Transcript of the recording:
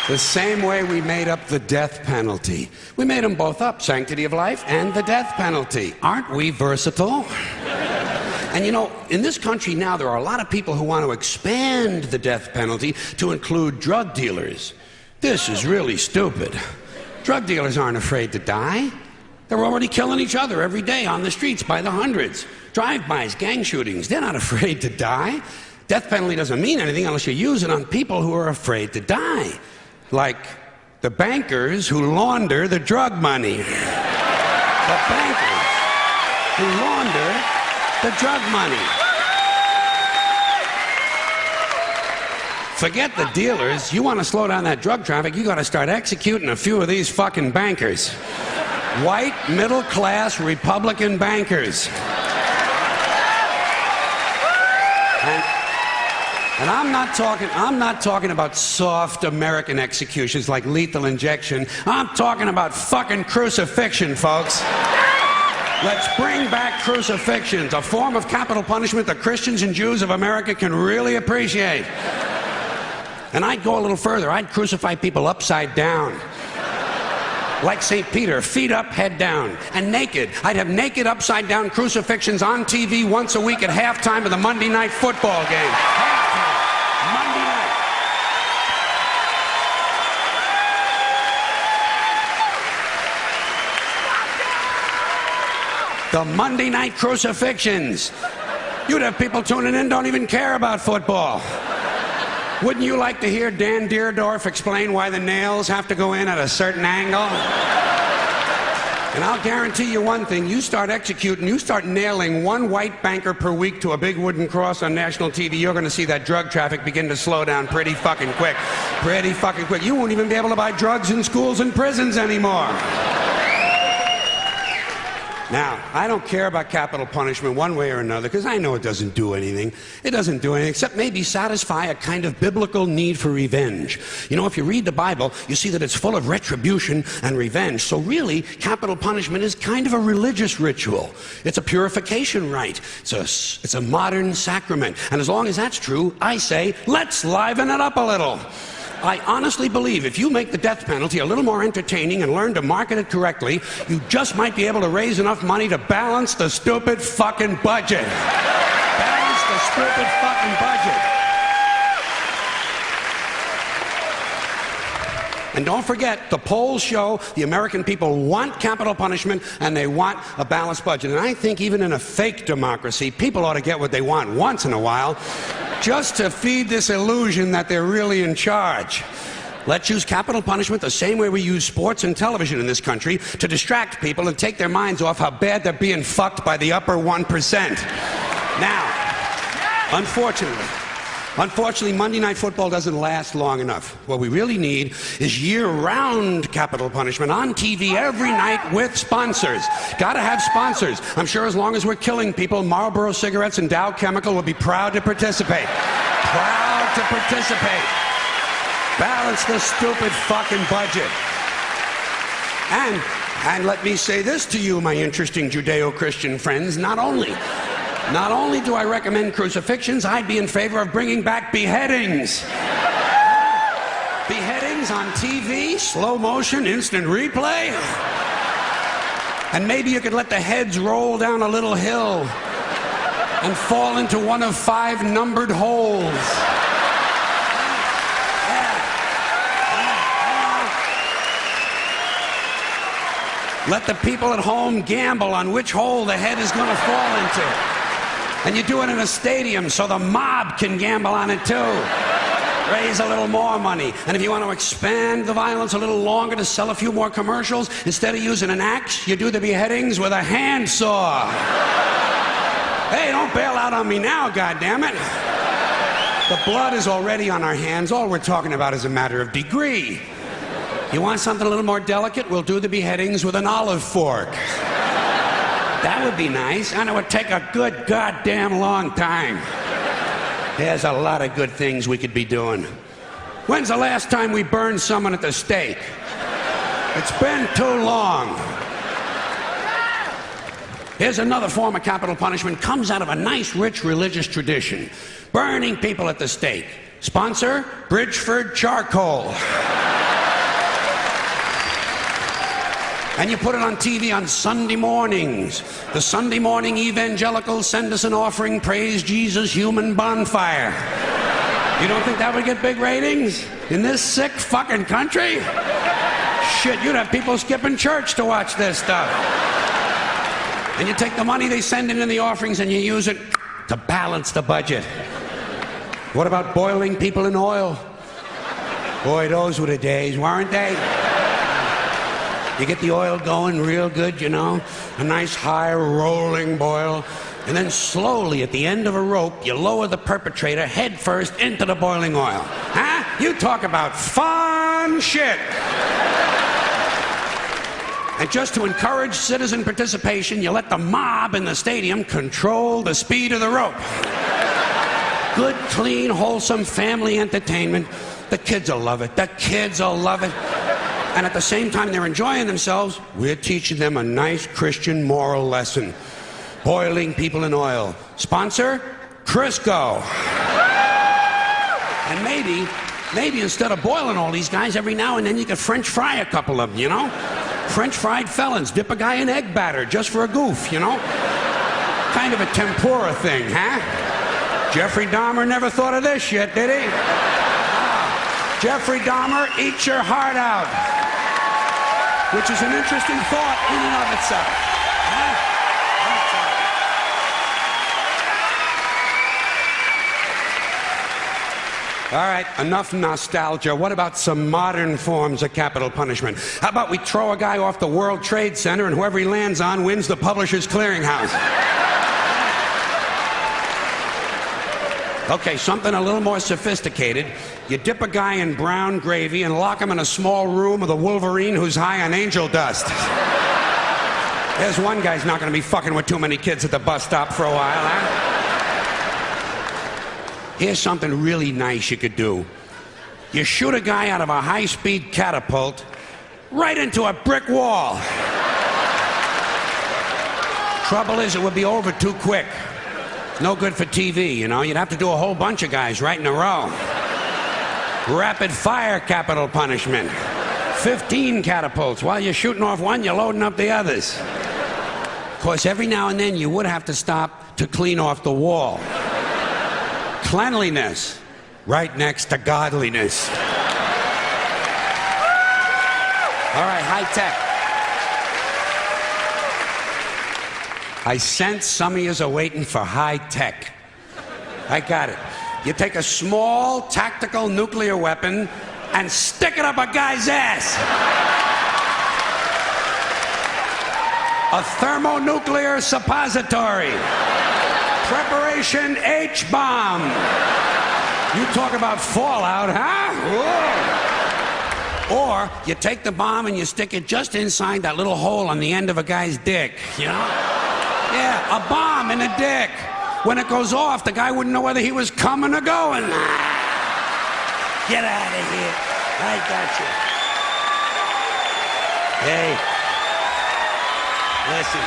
The same way we made up the death penalty. We made them both up, sanctity of life and the death penalty. Aren't we versatile? And you know, in this country now, there are a lot of people who want to expand the death penalty to include drug dealers. This is really stupid. Drug dealers aren't afraid to die. They're already killing each other every day on the streets by the hundreds. Drive-bys, gang shootings, they're not afraid to die. Death penalty doesn't mean anything unless you use it on people who are afraid to die. Like the bankers who launder the drug money. The bankers who launder the drug money. Forget the dealers. You want to slow down that drug traffic, you got to start executing a few of these fucking bankers. White, middle-class, Republican bankers. And I'm not talking about soft American executions like lethal injection. I'm talking about fucking crucifixion, folks. Let's bring back crucifixions, a form of capital punishment that Christians and Jews of America can really appreciate. And I'd go a little further. I'd crucify people upside down. Like St. Peter, feet up, head down, and naked. I'd have naked upside down crucifixions on TV once a week at halftime of the Monday night football game. Monday night. The Monday night crucifixions. You'd have people tuning in, don't even care about football. Wouldn't you like to hear Dan Deerdorf explain why the nails have to go in at a certain angle? And I'll guarantee you one thing, you start executing, you start nailing one white banker per week to a big wooden cross on national TV, you're going to see that drug traffic begin to slow down pretty fucking quick. Pretty fucking quick. You won't even be able to buy drugs in schools and prisons anymore. Now, I don't care about capital punishment one way or another, because I know it doesn't do anything. It doesn't do anything except maybe satisfy a kind of biblical need for revenge. You know, if you read the Bible, you see that it's full of retribution and revenge. So really, capital punishment is kind of a religious ritual. It's a purification rite. It's a modern sacrament. And as long as that's true, I say, let's liven it up a little. I honestly believe if you make the death penalty a little more entertaining and learn to market it correctly, you just might be able to raise enough money to balance the stupid fucking budget. Balance the stupid fucking budget. And don't forget, the polls show the American people want capital punishment and they want a balanced budget. And I think even in a fake democracy, people ought to get what they want once in a while, just to feed this illusion that they're really in charge. Let's use capital punishment the same way we use sports and television in this country to distract people and take their minds off how bad they're being fucked by the upper 1%. Now, unfortunately, Monday Night Football doesn't last long enough. What we really need is year-round capital punishment on TV every night with sponsors. Gotta have sponsors. I'm sure as long as we're killing people, Marlboro Cigarettes and Dow Chemical will be proud to participate. Proud to participate. Balance the stupid fucking budget. And let me say this to you, my interesting Judeo-Christian friends, not only do I recommend crucifixions, I'd be in favor of bringing back beheadings. Beheadings on TV, slow motion, instant replay. And maybe you could let the heads roll down a little hill and fall into one of 5 numbered holes. Let the people at home gamble on which hole the head is going to fall into. And you do it in a stadium so the mob can gamble on it too. Raise a little more money. And if you want to expand the violence a little longer to sell a few more commercials, instead of using an axe, you do the beheadings with a handsaw. Hey, don't bail out on me now, goddammit. The blood is already on our hands. All we're talking about is a matter of degree. You want something a little more delicate? We'll do the beheadings with an olive fork. That would be nice, and it would take a good goddamn long time. There's a lot of good things we could be doing. When's the last time we burned someone at the stake? It's been too long. Here's another form of capital punishment. Comes out of a nice, rich religious tradition. Burning people at the stake. Sponsor, Bridgeford Charcoal. And you put it on TV on Sunday mornings. The Sunday morning evangelicals send us an offering, praise Jesus, human bonfire. You don't think that would get big ratings in this sick fucking country? Shit, you'd have people skipping church to watch this stuff. And you take the money they send in the offerings and you use it to balance the budget. What about boiling people in oil? Boy, those were the days, weren't they? You get the oil going real good, you know, a nice high rolling boil, and then slowly at the end of a rope, you lower the perpetrator head first into the boiling oil. Huh? You talk about fun shit. And just to encourage citizen participation, you let the mob in the stadium control the speed of the rope. Good, clean, wholesome family entertainment. The kids will love it. The kids will love it. And at the same time they're enjoying themselves, we're teaching them a nice Christian moral lesson. Boiling people in oil. Sponsor? Crisco. And maybe instead of boiling all these guys, every now and then you could French fry a couple of them, you know? French fried felons. Dip a guy in egg batter just for a goof, you know? Kind of a tempura thing, huh? Jeffrey Dahmer never thought of this shit, did he? Jeffrey Dahmer, eat your heart out. Which is an interesting thought in and of itself. Huh? All right, enough nostalgia. What about some modern forms of capital punishment? How about we throw a guy off the World Trade Center and whoever he lands on wins the Publishers Clearinghouse? Okay, something a little more sophisticated. You dip a guy in brown gravy and lock him in a small room with a Wolverine who's high on angel dust. There's one guy's not going to be fucking with too many kids at the bus stop for a while, huh? Here's something really nice you could do. You shoot a guy out of a high-speed catapult right into a brick wall. Trouble is, it would be over too quick. No good for TV, you know. You'd have to do a whole bunch of guys right in a row. Rapid fire capital punishment. 15 catapults. While you're shooting off one, you're loading up the others. Of course, every now and then you would have to stop to clean off the wall. Cleanliness, right next to godliness. All right, high tech. I sense some of yous are waiting for high tech. I got it. You take a small tactical nuclear weapon and stick it up a guy's ass. A thermonuclear suppository. Preparation H-bomb. You talk about fallout, huh? Whoa. Or you take the bomb and you stick it just inside that little hole on the end of a guy's dick, you know? Yeah, a bomb in the dick. When it goes off, the guy wouldn't know whether he was coming or going. Get out of here. I got you. Hey. Listen.